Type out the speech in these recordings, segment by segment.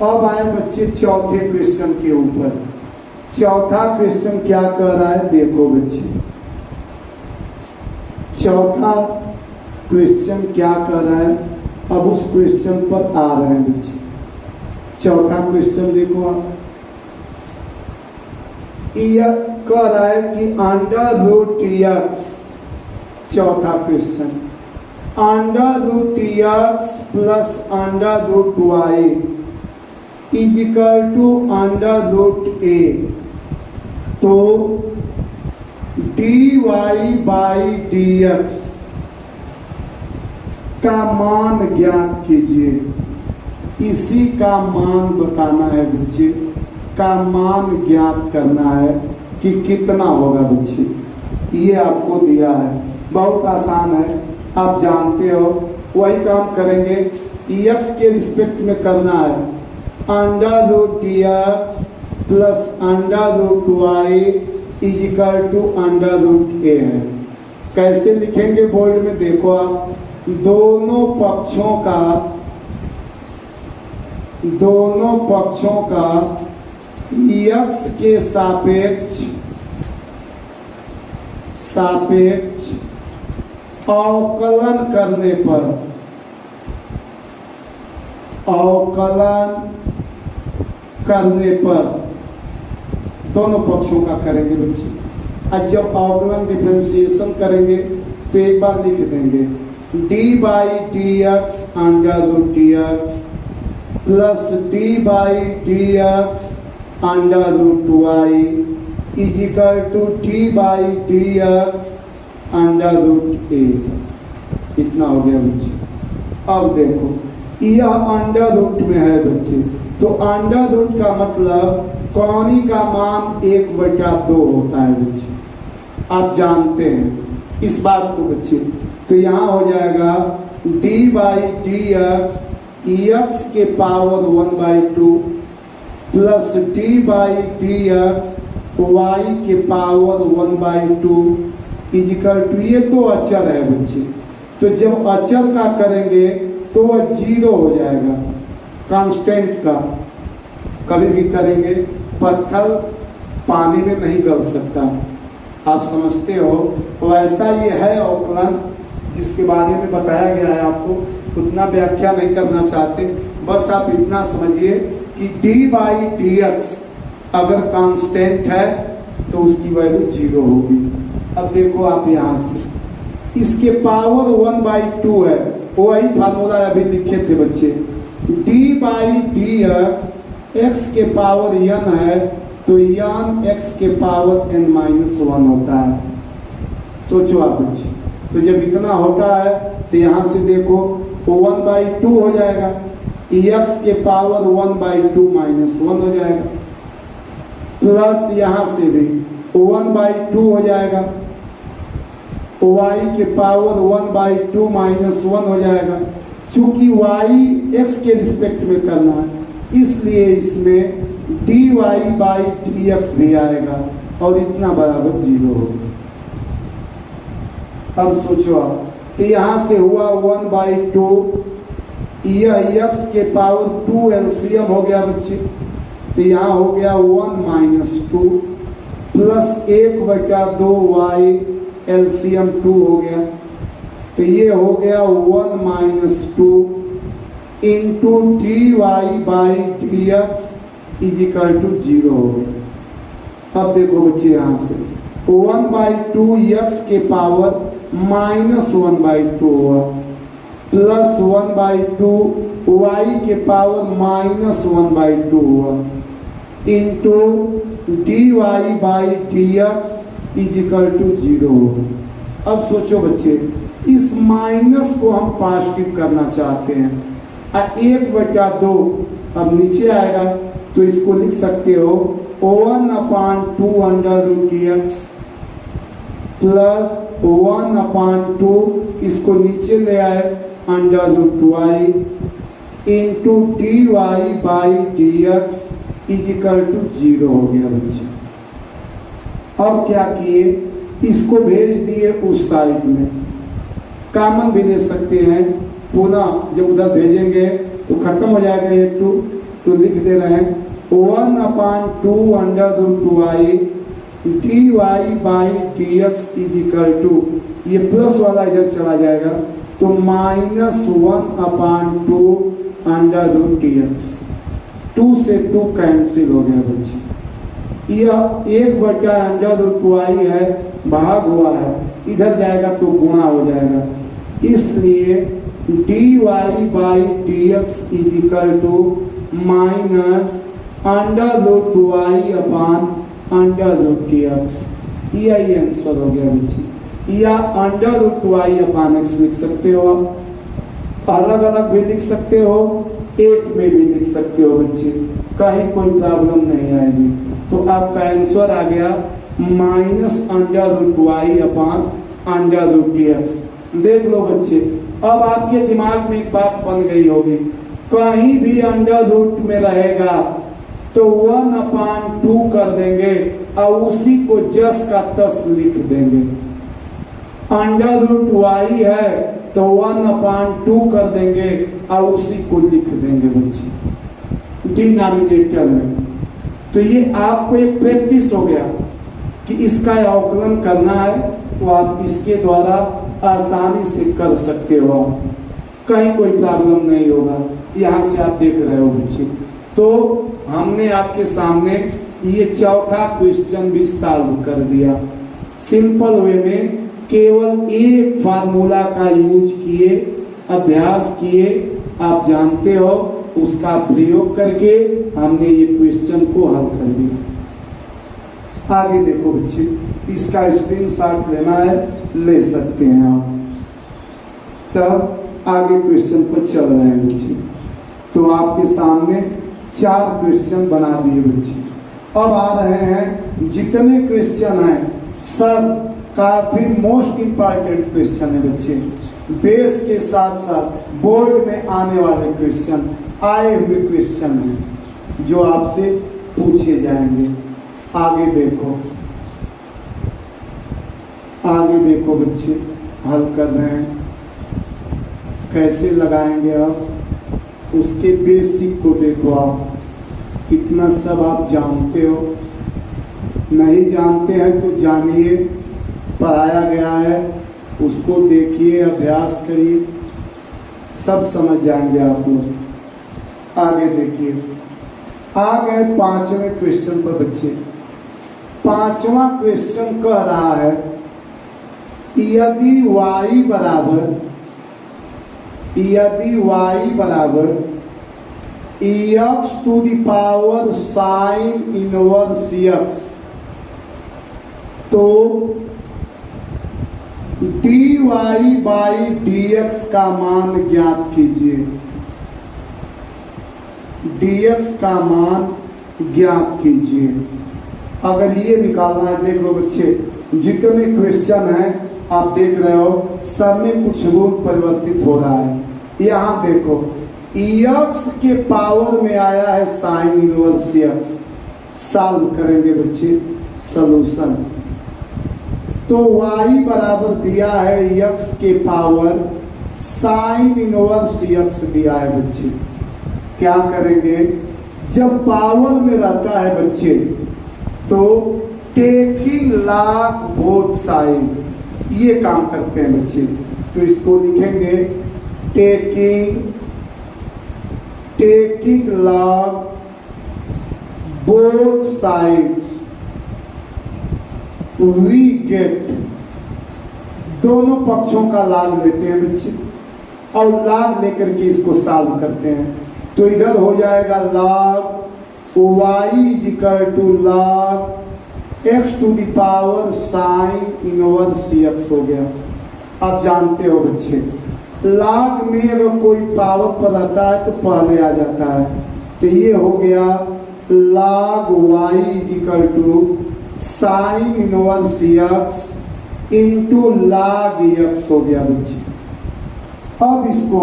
अब आए बच्चे चौथे क्वेश्चन के ऊपर। चौथा क्वेश्चन क्या कह रहा है, देखो बच्चे चौथा क्वेश्चन क्या कह रहा है। अब उस क्वेश्चन पर आ रहे हैं बच्चे। चौथा क्वेश्चन देखो आप, यह कह रहा है कि अंडर रूट एक्स, चौथा question, under root x plus under root y is equal to under root a. तो d Y by D x का मान ज्ञात कीजिए। इसी का मान बताना है बच्चे, का मान ज्ञात करना है कि कितना होगा बच्चे। ये आपको दिया है, बहुत आसान है, आप जानते हो। वही काम करेंगे, एक्स के रिस्पेक्ट में करना है। Under root x plus under root y is equal to under root a है। कैसे लिखेंगे बोर्ड में देखो आप, दोनों पक्षों का एक्स के सापेक्ष अवकलन करने पर दोनों पक्षों का करेंगे बच्चे। आज जब अवकलन डिफरेंशिएशन करेंगे तो एक बार लिख देंगे d by D x under root D x plus D by D x under root y is equal to d by D x under root a. इतना हो गया बच्चे। अब देखो यह अंडर रूट में है बच्चे, तो अंडर रूट का मतलब कौनी का मान 1/2 होता है बच्चे, आप जानते हैं इस बात को बच्चे। तो यहाँ हो जाएगा डी बाई डी एक्स के power 1/2 plus D by D X Y के पावर 1/2 इजिकल टू, ये तो अचर है बच्चे। तो जब अचर का करेंगे तो वह 0 हो जाएगा, कांस्टेंट का। कभी भी करेंगे, पत्थर पानी में नहीं गल सकता, आप समझते हो। वैसा ये है अवकलन जिसके बारे में बताया गया है आपको। उतना व्याख्या नहीं करना चाहते, बस आप इतना समझिए कि डी बाई डी एक्स अगर कांस्टेंट है तो उसकी वैल्यू 0 होगी। अब देखो आप यहाँ से इसके पावर 1/2 है, वही फार्मूला अभी लिखे थे बच्चे। डी बाई डी एक्स के पावर n है तो n x के पावर n-1 होता है। सोचो आप बच्चे, तो जब इतना होता है तो यहाँ से देखो 1/2 हो जाएगा, x के पावर 1/2 -1 हो जाएगा, प्लस यहाँ से भी 1/2 हो जाएगा, y के पावर 1/2 -1 हो जाएगा। चूंकि y x के रिस्पेक्ट में करना है इसलिए इसमें dy बाई dx भी आएगा और इतना बराबर 0 होगा। अब सोचो आप, तो यहाँ से हुआ 1/2, यह x के पावर 2 एलसीएम हो गया बच्चे, तो यहाँ हो गया 1 - 2 प्लस 1/2 y एलसीएम 2 हो गया, तो ये हो गया 1 - 2 into D Y by D X is equal to 0 हो गया। अब देखो बच्चे यहाँ से 1/2 एक्स के पावर -1/2 हुआ, प्लस 1/2 वाई के पावर -1/2 हुआ, into D Y by D X is equal to 0 होगा। अब सोचो बच्चे, इस माइनस को हम पॉजिटिव करना चाहते हैं, 1/2 अब नीचे आएगा तो इसको लिख सकते हो 1/2 अंडर रूट एक्स प्लस 1/2 इसको नीचे ले आए under root Y into D Y by D X is equal to 0 हो गया बच्चे। अब क्या किए, इसको भेज दिए उस साइड में, कॉमन भी ले सकते हैं, पुनः जब उधर भेजेंगे तो खत्म हो जाएगा ये 2, तो लिख दे रहे हैं 1/2 under root 2i dy by D X is equal to, ये प्लस वाला इधर चला जाएगा तो -1/2 अंडर रूट डी एक्स, 2 से 2 कैंसिल हो गया बच्चे। यह 1 अंडर रूट 2i है, भाग हुआ है, इधर जाएगा तो गुणा हो जाएगा, इसलिए dy by D X is equal to minus under root 2i upon under root D X, यही आंसर हो गया बच्चे। या अंडर रूट 2i अपान एक्स लिख सकते हो आप, अलग अलग भी लिख सकते हो, एक में भी लिख सकते हो बच्चे, कहीं कोई प्रॉब्लम नहीं आएगी। तो आपका आंसर आ गया minus under root 2i upon under root D X. देख लो बच्चे, अब आपके दिमाग में एक बात बन गई होगी, कहीं भी अंडर रूट में रहेगा तो 1/2 कर देंगे और उसी को जस का तस लिख देंगे। अंडर रूट y है तो 1/2 कर देंगे और उसी को लिख देंगे बच्चे डिनोमिनेटर में। तो ये आपको एक प्रैक्टिस हो गया कि इसका अवकलन करना है तो आप इसके द्वारा आसानी से कर सकते हो, कहीं कोई प्रॉब्लम नहीं होगा। यहाँ से आप देख रहे हो बच्चे, तो हमने आपके सामने ये चौथा क्वेश्चन भी सॉल्व कर दिया सिंपल वे में, केवल एक फार्मूला का यूज किए, अभ्यास किए, आप जानते हो, उसका प्रयोग करके हमने ये क्वेश्चन को हल कर दिया। आगे देखो बच्चे, इसका स्क्रीनशॉट लेना है, ले सकते हैं आप। तब आगे क्वेश्चन पर चल रहे हैं बच्चे, तो आपके सामने 4 क्वेश्चन बना दिए बच्चे। अब आ रहे हैं, जितने क्वेश्चन हैं सब काफी मोस्ट इंपॉर्टेंट क्वेश्चन है बच्चे, बेस के साथ साथ बोर्ड में आने वाले क्वेश्चन, आए हुए क्वेश्चन हैं जो आपसे पूछे जाएंगे। आगे देखो, आगे देखो बच्चे, हल कर रहे हैं, कैसे लगाएंगे आप, उसके बेसिक को देखो आप, इतना सब आप जानते हो, नहीं जानते हैं तो जानिए, पढ़ाया गया है उसको देखिए, अभ्यास करिए, सब समझ जाएंगे आप लोग। आगे देखिए, आ गए 5वें क्वेश्चन पर बच्चे। 5वां क्वेश्चन कह रहा है, यदि y बराबर X to the power sine inverse X, तो dy बाई डी एक्स का मान ज्ञात कीजिए, dx का मान ज्ञात कीजिए। अगर ये निकालना है, देख लो बच्चे, जितने क्वेश्चन हैं आप देख रहे हो, सब में कुछ रूल परिवर्तित हो रहा है। यहाँ देखो, एक्स के पावर में आया है साइन इनवर्स एक्स, सॉल्व करेंगे बच्चे सॉल्यूशन। तो y बराबर दिया है x के पावर साइन इनवर्स x दिया है बच्चे। क्या करेंगे, जब पावर में रहता है बच्चे तो टेकिंग लॉग बोथ साइड, ये काम करते हैं बच्चे। तो इसको लिखेंगे taking log both sides we get, दोनों पक्षों का लाभ लेते हैं बच्चे और लाभ लेकर के इसको सॉल्व करते हैं। तो इधर हो जाएगा log y equal to log x to the power sine inverse x हो गया। आप जानते हो बच्चे, log में अगर कोई पावर पर रहता है तो पहले आ जाता है, तो ये हो गया log y equal to sine inverse x into log x हो गया बच्चे। अब इसको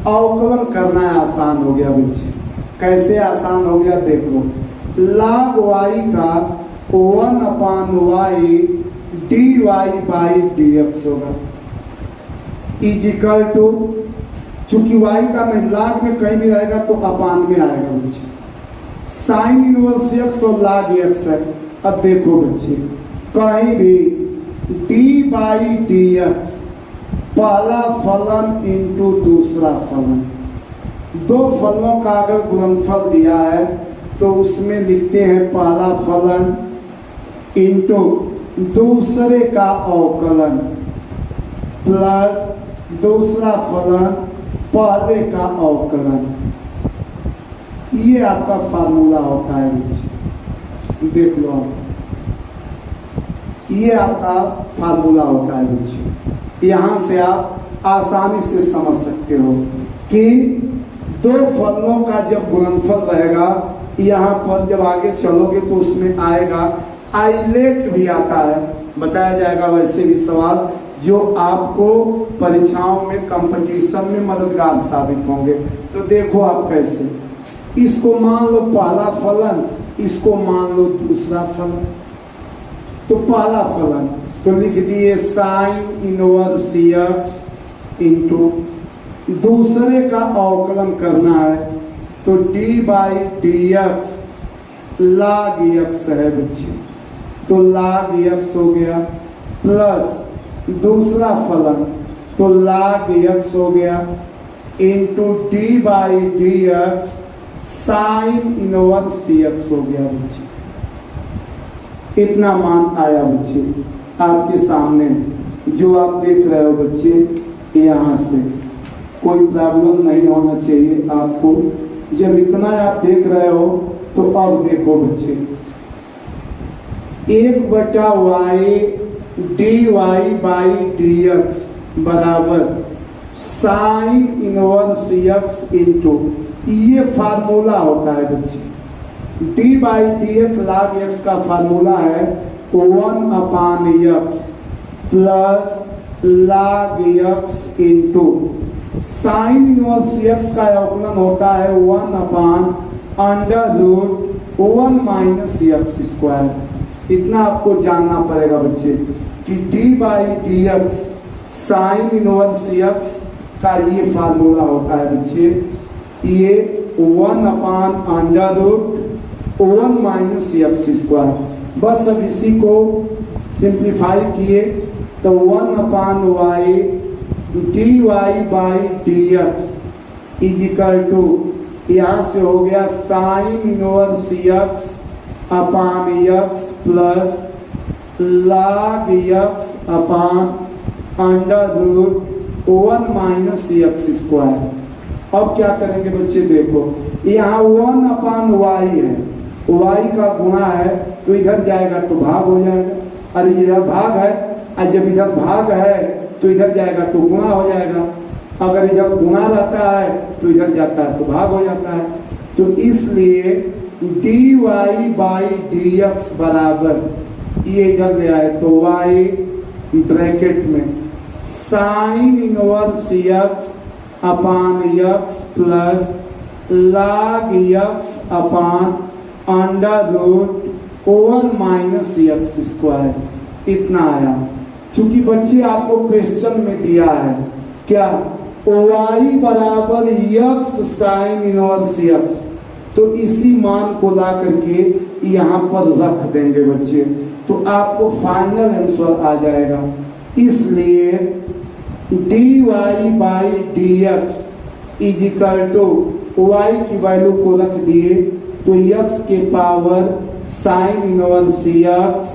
अवकलन करना है, आसान हो गया बच्चे। कैसे आसान हो गया, देखो, log y का 1/y dy बाई dx होगा, इज इक्वल टू चूंकि y का नहीं, लाग में कहीं भी रहेगा तो अपान में आएगा बच्चे। साइन इनवर्स x और लाग x है। अब देखो बच्चे, कहीं भी d बाई डी एक्स, पहला फलन इंटू दूसरा फलन, दो फलनों का अगर गुणनफल दिया है तो उसमें लिखते हैं पहला फलन इंटू दूसरे का अवकलन प्लस दूसरा फलन पहले का अवकलन। ये आपका फार्मूला होता है बच्चे, देख लो आप, ये आपका फार्मूला होता है बच्चे। यहां से आप आसानी से समझ सकते हो कि दो फलनों का जब गुणनफल रहेगा, यहाँ पर जब आगे चलोगे तो उसमें आएगा, आइलेट भी आता है, बताया जाएगा वैसे भी सवाल जो आपको परीक्षाओं में कंपटीशन में मददगार साबित होंगे। तो देखो आप कैसे, इसको मान लो पहला फलन, इसको मान लो दूसरा फलन। तो पहला फलन तो लिख दिए साइन इनवर्स x इंटू दूसरे का अवकलन करना है तो d बाई डी एक्स लाग x है बच्चे, तो लाग x हो गया प्लस दूसरा फलन तो लाग x हो गया into d by D x sign inverse x हो गया बच्चे। इतना मान आया बच्चे आपके सामने, जो आप देख रहे हो बच्चे। यहाँ से कोई प्रॉब्लम नहीं होना चाहिए आपको। जब इतना आप देख रहे हो तो अब देखो बच्चे, 1/y dy by D x बराबर साइन इनवर्स x इंटू, ये फार्मूला होता है बच्चे। d बाई डी एक्स लाग x का फार्मूला है 1/x plus log x into sine inverse x का अवकलन होता है 1/√1 माइनस x स्क्वायर। इतना आपको जानना पड़ेगा बच्चे कि d by D x sign inverse x का ये फार्मूला होता है बच्चे, ये 1/√1 माइनस x स्क्वायर। बस अब इसी को सिंप्लीफाई किए तो 1/y dy by D X is equal to, यहाँ से हो गया sine inverse x upon x plus log x upon √1 minus x square. अब क्या करेंगे बच्चे, देखो यहाँ 1/y है, y का गुणा है तो इधर जाएगा तो भाग हो जाएगा, अरे इधर भाग है, और जब इधर भाग है तो इधर जाएगा तो गुणा हो जाएगा, अगर इधर गुणा रहता है तो इधर जाता है तो भाग हो जाता है। तो इसलिए dy बाई डी एक्स बराबर, ये इधर ले आए तो y ब्रैकेट में sign inverse x upon x plus log x upon √1 minus x square. इतना आया। चूंकि बच्चे आपको क्वेश्चन में दिया है क्या, y बराबर x साइन इनवर्स x, तो इसी मान को ला करके यहाँ पर रख देंगे बच्चे, तो आपको फाइनल आंसर आ जाएगा। इसलिए dy by D X is equal to, y की वैल्यू को रख दिए तो x के power sine inverse x,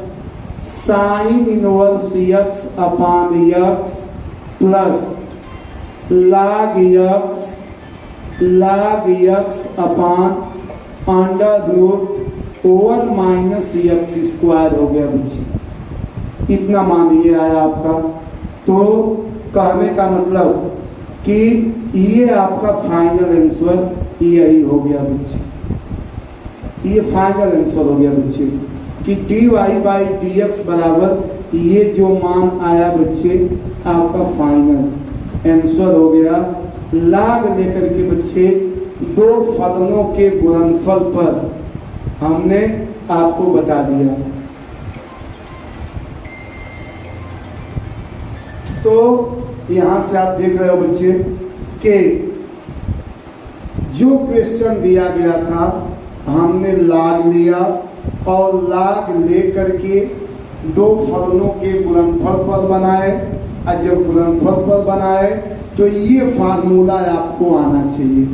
sine inverse x upon x plus log x upon √1 minus x square हो गया बच्चे। इतना मान ये आया आपका। तो कहने का मतलब कि ये आपका फाइनल आंसर यही हो गया बच्चे, ये फाइनल आंसर हो गया बच्चे कि dy बाई डी एक्स बराबर ये जो मान आया बच्चे आपका फाइनल आंसर हो गया। लाग लेकर के बच्चे दो फलनों के गुणनफल पर हमने आपको बता दिया। तो यहां से आप देख रहे हो बच्चे कि जो क्वेश्चन दिया गया था हमने लाग लिया और लाग लेकर के दो फलनों के गुणनफल पर बनाए, और जब गुणनफल पर बनाए तो ये फार्मूला आपको आना चाहिए।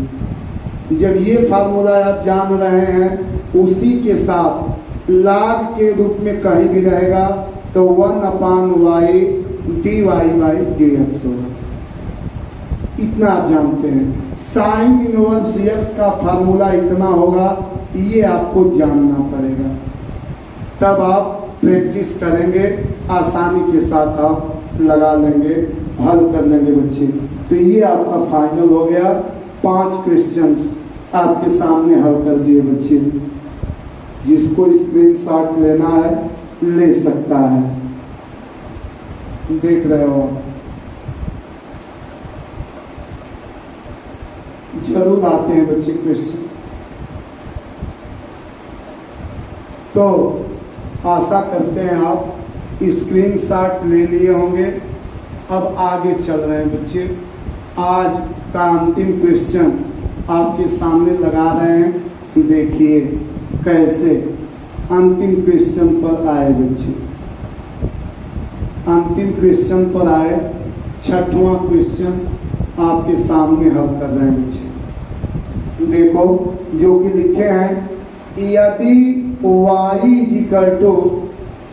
जब ये फार्मूला आप जान रहे हैं उसी के साथ लाग के रूप में कहीं भी रहेगा तो 1/y dy बाई dx होगा। इतना आप जानते हैं। साइन इनवर्स x का फार्मूला इतना होगा, ये आपको जानना पड़ेगा, तब आप प्रैक्टिस करेंगे, आसानी के साथ आप लगा लेंगे, हल कर लेंगे बच्चे। तो ये आपका फाइनल हो गया। 5 क्वेश्चंस आपके सामने हल कर दिए बच्चे। जिसको स्क्रीनशॉट लेना है ले सकता है। देख रहे हो, जरूर आते हैं बच्चे क्वेश्चन। तो आशा करते हैं आप स्क्रीनशॉट ले लिए होंगे। अब आगे चल रहे हैं बच्चे। आज का अंतिम क्वेश्चन आपके सामने लगा रहे हैं। देखिए कैसे अंतिम क्वेश्चन पर आए बच्चे। अंतिम क्वेश्चन पर आए, 6वां क्वेश्चन आपके सामने हल कर रहे हैं बच्चे। देखो जो कि लिखे हैं, यदि y इक्वल टू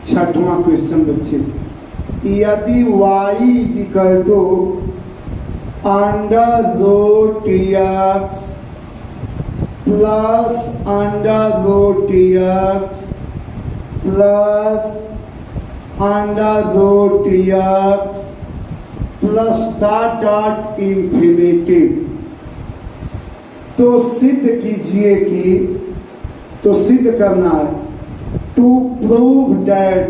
6वां क्वेश्चन बच्चे, यदि y equal to √tx plus √tx plus √tx plus dot infinity, तो सिद्ध कीजिए कि, तो सिद्ध करना है, टू प्रूव दैट,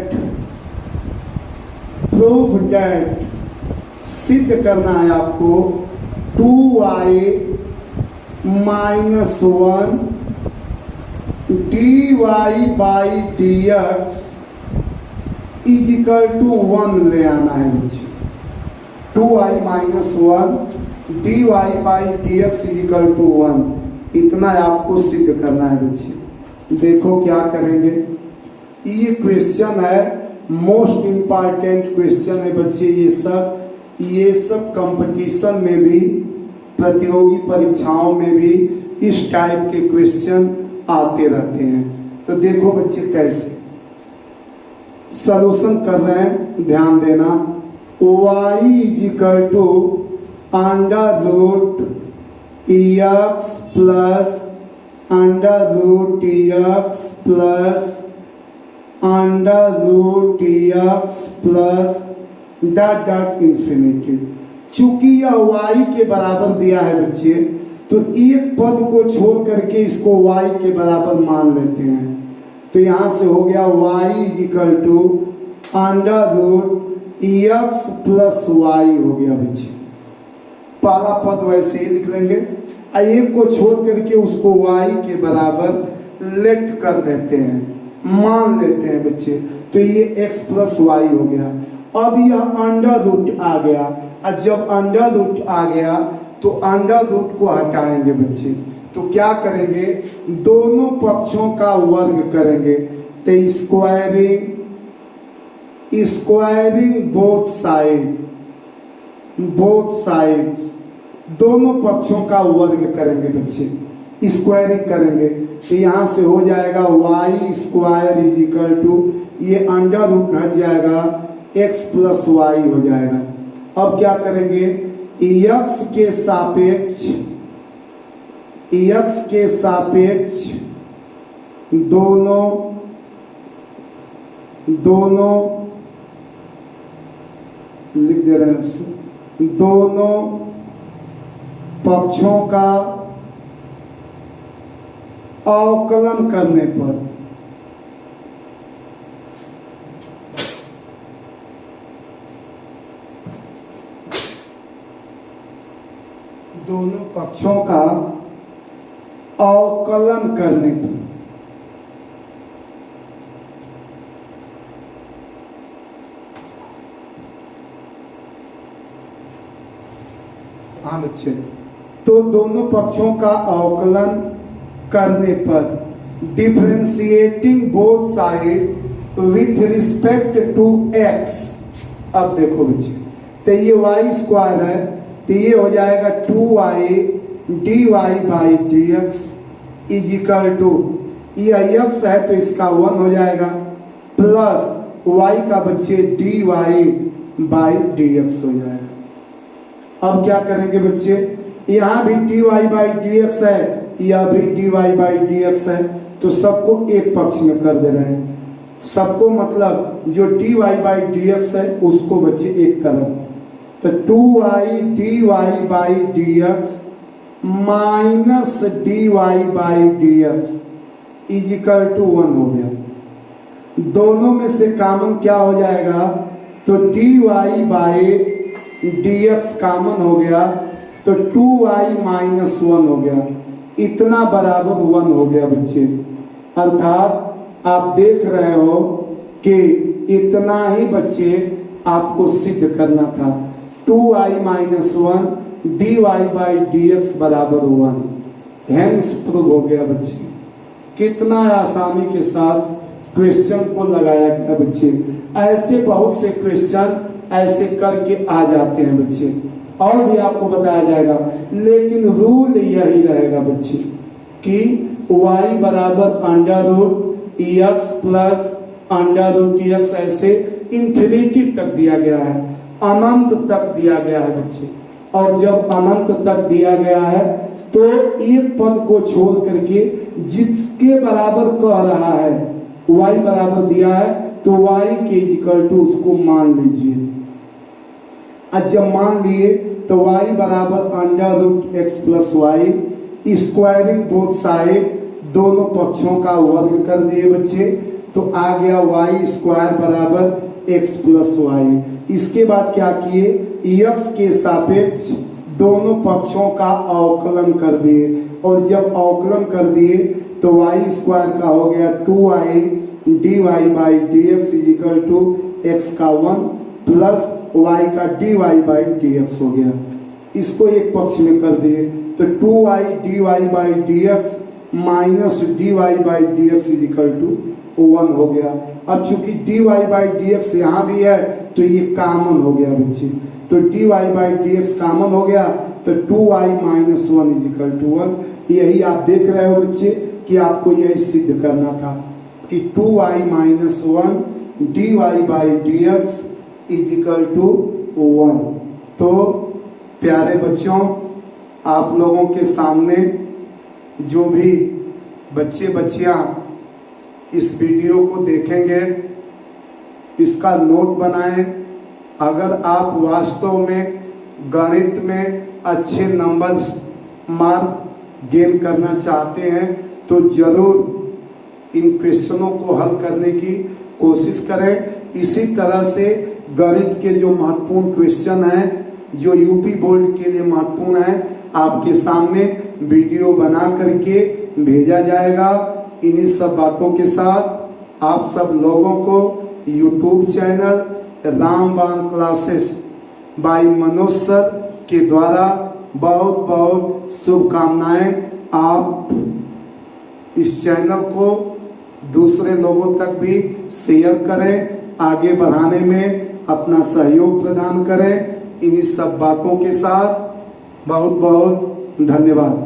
सिद्ध करना है आपको 2y - 1 dy by dx is equal to 1 ले आना है मुझे। 2y - 1 dy by dx is equal to 1, इतना आपको सिद्ध करना है बच्चे। देखो क्या करेंगे। ये क्वेश्चन है, मोस्ट इम्पॉर्टेंट क्वेश्चन है बच्चे। ये सब कंपटीशन में भी, प्रतियोगी परीक्षाओं में भी इस टाइप के क्वेश्चन आते रहते हैं। तो देखो बच्चे कैसे सॉल्यूशन कर रहे हैं, ध्यान देना। y is equal to √x plus √tx plus √tx plus dot infinity. चूंकि यह y के बराबर दिया है बच्चे, तो एक पद को छोड़ करके इसको y के बराबर मान लेते हैं। तो यहां से हो गया y is equal to √x plus y हो गया बच्चे। पहला पद वैसे ही लिख लेंगे, एक को छोड़ करके उसको y के बराबर लेट कर लेते हैं, मान लेते हैं बच्चे। तो ये x प्लस y हो गया। अब यह अंडर रूट आ गया, और जब अंडर रूट आ गया तो अंडर रूट को हटाएंगे बच्चे। तो क्या करेंगे, दोनों पक्षों का वर्ग करेंगे। तो स्क्वायरिंग बोथ साइड्स, दोनों पक्षों का वर्ग करेंगे बच्चे, स्क्वायरिंग करेंगे। तो यहाँ से हो जाएगा y square is equal to, ये अंडर रूट हट जाएगा, x प्लस y हो जाएगा। अब क्या करेंगे, x के सापेक्ष दोनों लिख दे रहे हैं, दोनों पक्षों का अवकलन करने पर दोनों पक्षों का अवकलन करने पर हाँ बच्चे तो दोनों पक्षों का अवकलन करने पर differentiating both side with respect to x। अब देखो बच्चे, तो ये y स्क्वायर है, तो ये हो जाएगा 2y dy by D X is equal to, ये x है तो इसका 1 हो जाएगा, प्लस y का बच्चे dy बाई डी एक्स हो जाएगा। अब क्या करेंगे बच्चे, यहाँ भी dy बाई डी एक्स है, यह भी dy बाई डी एक्स है, तो सबको एक पक्ष में कर दे रहे हैं। सबको मतलब जो dy बाई डी एक्स है उसको बच्चे एक तरफ, तो 2y dy by D X minus dy by D X is equal to 1 हो गया। दोनों में से कॉमन क्या हो जाएगा, तो dy by D x common हो गया, तो 2y माइनस 1 हो गया, इतना बराबर 1 हो गया बच्चे। अर्थात आप देख रहे हो कि इतना ही बच्चे आपको सिद्ध करना था, 2y minus 1 dy by D x बराबर 1, हेंस प्रूव हो गया बच्चे। कितना आसानी के साथ क्वेश्चन को लगाया गया बच्चे। ऐसे बहुत से क्वेश्चन ऐसे करके आ जाते हैं बच्चे, और भी आपको बताया जाएगा, लेकिन रूल यही रहेगा बच्चे कि y बराबर under root x plus under root X, ऐसे इंफिनिटी तक दिया गया है, अनंत तक दिया गया है बच्चे। और जब अनंत तक दिया गया है तो एक पद को छोड़ करके जिसके बराबर कह रहा है, y बराबर दिया है तो y के इक्वल टू उसको मान लीजिए। आज जब मान लिए तो y बराबर under root x plus Y, squaring both side, दोनों पक्षों का वर्ग कर दिए बच्चे, तो आ गया y स्क्वायर बराबर x प्लस वाई। इसके बाद क्या किए, x के सापेक्ष दोनों पक्षों का अवकलन कर दिए, और जब अवकलन कर दिए तो y स्क्वायर का हो गया 2y dy by D X is equal to x का 1 प्लस y का dy बाई डी एक्स हो गया। इसको एक पक्ष में कर दिए तो 2y dy by D X minus dy by D X is equal to 1 हो गया। अब चूंकि dy बाई डी एक्स यहाँ भी है तो ये कॉमन हो गया बच्चे, तो dy by D x common हो गया, तो 2y माइनस 1 इजिकल टू 1। यही आप देख रहे हो बच्चे कि आपको यही सिद्ध करना था कि 2y minus 1 dy by D X is equal to 1। तो प्यारे बच्चों, आप लोगों के सामने जो भी बच्चे बच्चियां इस वीडियो को देखेंगे, इसका नोट बनाएं। अगर आप वास्तव में गणित में अच्छे नंबर्स मार्क गेन करना चाहते हैं तो जरूर इन क्वेश्चनों को हल करने की कोशिश करें। इसी तरह से गणित के जो महत्वपूर्ण क्वेश्चन हैं, जो यूपी बोर्ड के लिए महत्वपूर्ण है, आपके सामने वीडियो बना करके भेजा जाएगा। इन्हीं सब बातों के साथ आप सब लोगों को यूट्यूब चैनल रामबाण क्लासेस बाय मनोज सर के द्वारा बहुत बहुत शुभकामनाएं। आप इस चैनल को दूसरे लोगों तक भी शेयर करें, आगे बढ़ाने में अपना सहयोग प्रदान करें। इन्हीं सब बातों के साथ बहुत बहुत धन्यवाद।